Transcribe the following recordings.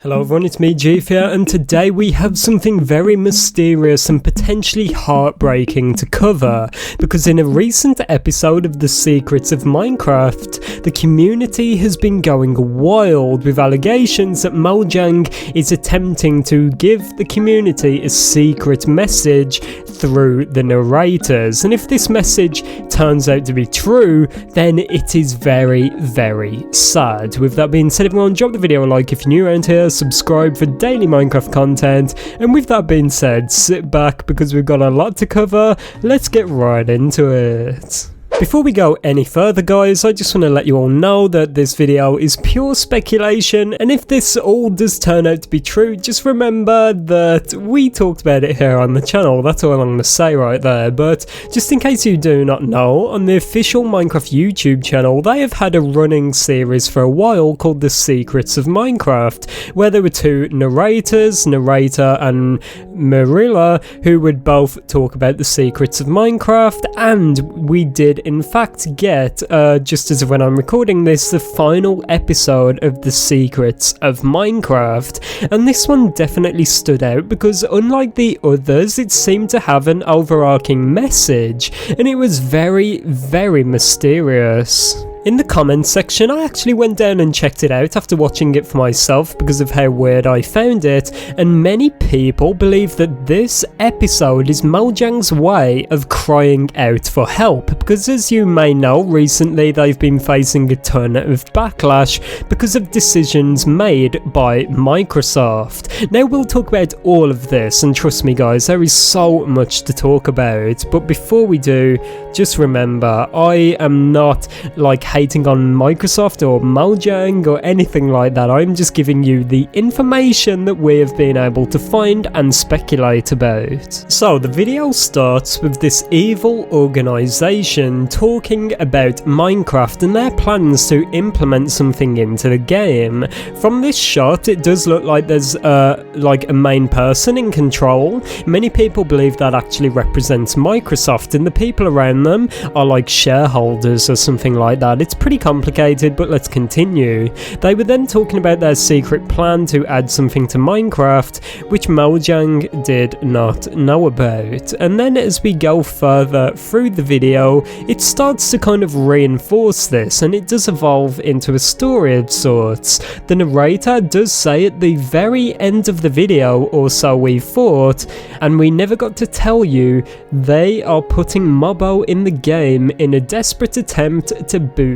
Hello everyone, it's me, ItzJhief here, and today we have something very mysterious and potentially heartbreaking to cover, because in a recent episode of The Secrets of Minecraft, the community has been going wild with allegations that Mojang is attempting to give the community a secret message through the narrators, and if this message turns out to be true, then it is very, very sad. With that being said, everyone, drop the video a like if you're new around here, subscribe for daily Minecraft content, and with that being said, sit back because we've got a lot to cover. Let's get right into it. Before we go any further, guys, I just want to let you all know that this video is pure speculation, and if this all does turn out to be true, just remember that we talked about it here on the channel. That's all I'm going to say right there. But just in case you do not know, on the official Minecraft YouTube channel, they have had a running series for a while called The Secrets of Minecraft, where there were two narrators, Narrator and Marilla, who would both talk about the secrets of Minecraft, and we did in fact get, just as of when I'm recording this, the final episode of The Secrets of Minecraft, and this one definitely stood out because unlike the others, it seemed to have an overarching message, and it was very, very mysterious. In the comments section, I actually went down and checked it out after watching it for myself because of how weird I found it, and many people believe that this episode is Mojang's way of crying out for help, because as you may know, recently they've been facing a ton of backlash because of decisions made by Microsoft. Now we'll talk about all of this, and trust me guys, there is so much to talk about, but before we do, just remember, I am not like hating on Microsoft or Mojang or anything like that. I'm just giving you the information that we have been able to find and speculate about. So the video starts with this evil organization talking about Minecraft and their plans to implement something into the game. From this shot, it does look like there's like a main person in control. Many people believe that actually represents Microsoft, and the people around them are like shareholders or something like that. It's pretty complicated, but let's continue. They were then talking about their secret plan to add something to Minecraft, which Mojang did not know about. And then as we go further through the video, it starts to kind of reinforce this, and it does evolve into a story of sorts. The narrator does say at the very end of the video, or so we thought, and we never got to tell you, they are putting Mobo in the game in a desperate attempt to boost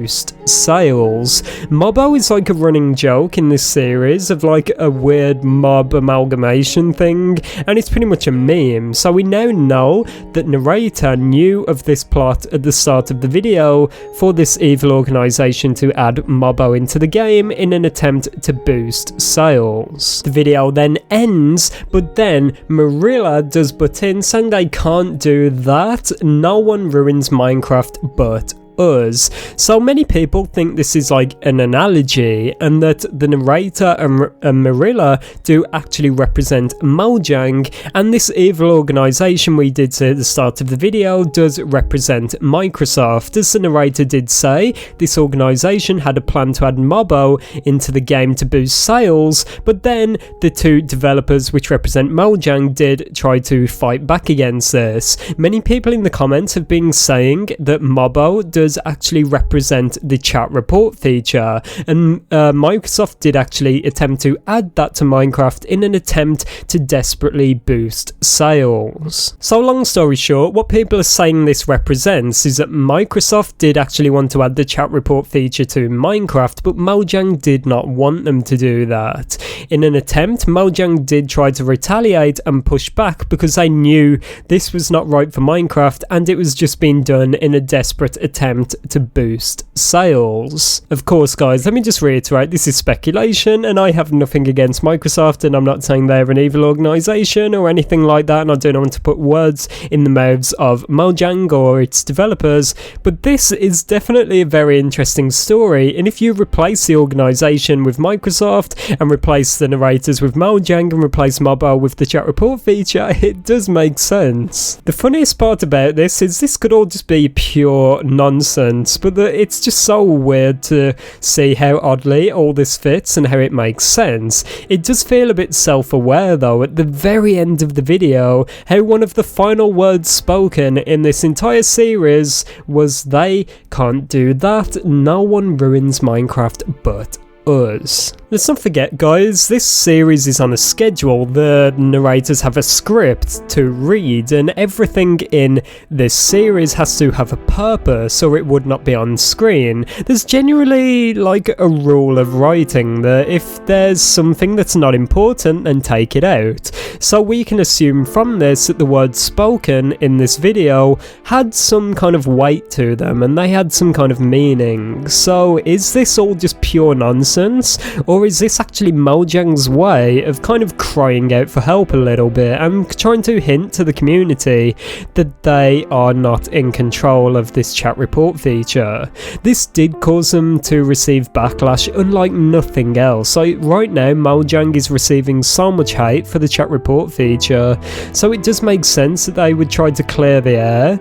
sales. Mobo is like a running joke in this series of like a weird mob amalgamation thing, and it's pretty much a meme. So we now know that narrator knew of this plot at the start of the video for this evil organization to add Mobo into the game in an attempt to boost sales. The video then ends, but then Marilla does butt in saying they can't do that. No one ruins Minecraft but us. So many people think this is like an analogy, and that the narrator and Marilla do actually represent Mojang, and this evil organization we did say at the start of the video does represent Microsoft. As the narrator did say, this organization had a plan to add Mobo into the game to boost sales, but then the two developers which represent Mojang did try to fight back against this. Many people in the comments have been saying that Mobo does actually represent the chat report feature, and Microsoft did actually attempt to add that to Minecraft in an attempt to desperately boost sales. So long story short, what people are saying this represents is that Microsoft did actually want to add the chat report feature to Minecraft, but Mojang did not want them to do that. In an attempt, Mojang did try to retaliate and push back because they knew this was not right for Minecraft, and it was just being done in a desperate attempt to boost sales. Of course guys, let me just reiterate, this is speculation and I have nothing against Microsoft, and I'm not saying they're an evil organization or anything like that, and I don't want to put words in the mouths of Mojang or its developers, but this is definitely a very interesting story, and if you replace the organization with Microsoft and replace the narrators with Mojang and replace Mobo with the chat report feature, it does make sense. The funniest part about this is this could all just be pure nonsense nonsense, but it's just so weird to see how oddly all this fits and how it makes sense. It does feel a bit self-aware though at the very end of the video, how one of the final words spoken in this entire series was "they can't do that, no one ruins Minecraft but us." Let's not forget, guys, this series is on a schedule. The narrators have a script to read, and everything in this series has to have a purpose or it would not be on screen. There's generally like a rule of writing that if there's something that's not important, then take it out. So we can assume from this that the words spoken in this video had some kind of weight to them and they had some kind of meaning. So is this all just pure nonsense? Or is this actually Mojang's way of kind of crying out for help a little bit and trying to hint to the community that they are not in control of this chat report feature? This did cause them to receive backlash unlike nothing else. So right now Mojang is receiving so much hate for the chat report feature, so it does make sense that they would try to clear the air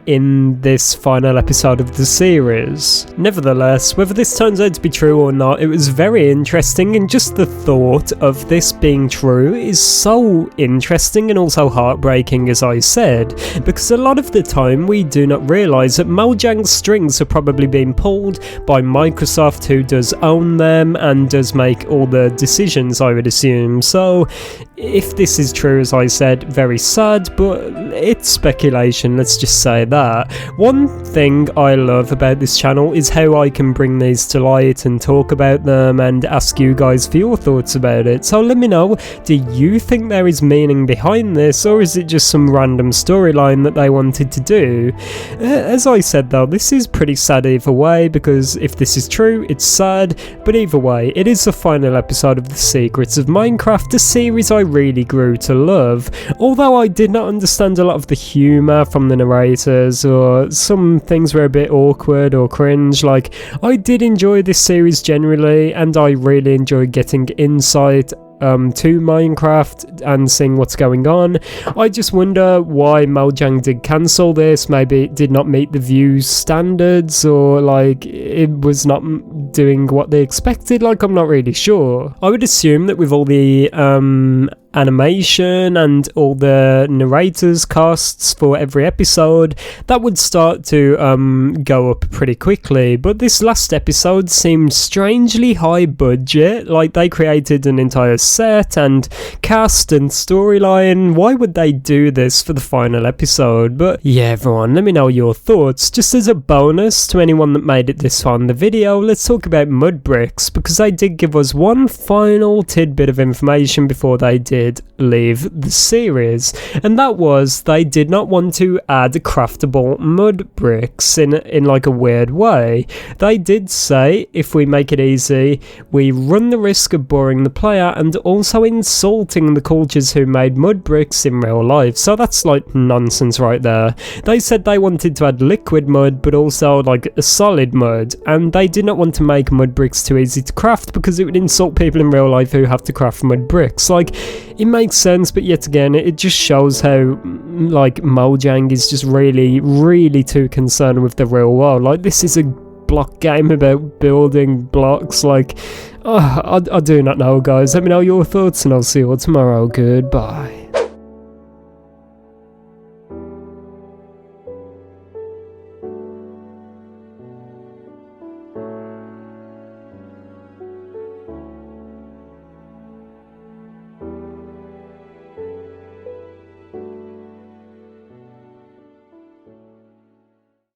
in this final episode of the series. Nevertheless, whether this turns out to be true or not, it was very interesting, and just the thought of this being true is so interesting and also heartbreaking, as I said, because a lot of the time we do not realise that Mojang's strings are probably being pulled by Microsoft, who does own them and does make all the decisions, I would assume. So if this is true, as I said, very sad, but it's speculation, let's just say that. One thing I love about this channel is how I can bring these to light and talk about them and ask you guys for your thoughts about it. So let me know, do you think there is meaning behind this, or is it just some random storyline that they wanted to do? As I said though, this is pretty sad either way, because if this is true, it's sad, but either way, it is the final episode of The Secrets of Minecraft, a series I really grew to love. Although I did not understand a lot of the humour from the narrators, or some things were a bit awkward or cringe, like, I did enjoy this series generally, and I really enjoy getting insight to Minecraft and seeing what's going on. I just wonder why Mojang did cancel this. Maybe it did not meet the views standards, or like it was not doing what they expected. Like, I'm not really sure. I would assume that with all the animation and all the narrators costs for every episode, that would start to go up pretty quickly, but this last episode seemed strangely high budget. Like, they created an entire set and cast and storyline. Why would they do this for the final episode? But yeah, everyone, let me know your thoughts. Just as a bonus to anyone that made it this far in the video, let's talk about mud bricks, because they did give us one final tidbit of information before they did leave the series, and that was they did not want to add craftable mud bricks in like a weird way. They did say, if we make it easy, we run the risk of boring the player and also insulting the cultures who made mud bricks in real life. So that's like nonsense right there. They said they wanted to add liquid mud but also like a solid mud, and they did not want to make mud bricks too easy to craft because it would insult people in real life who have to craft mud bricks. Like, it makes sense, but yet again, it just shows how like Mojang is just really too concerned with the real world. Like, this is a block game about building blocks. Like, I do not know, guys. Let me know your thoughts and I'll see you all tomorrow. Goodbye.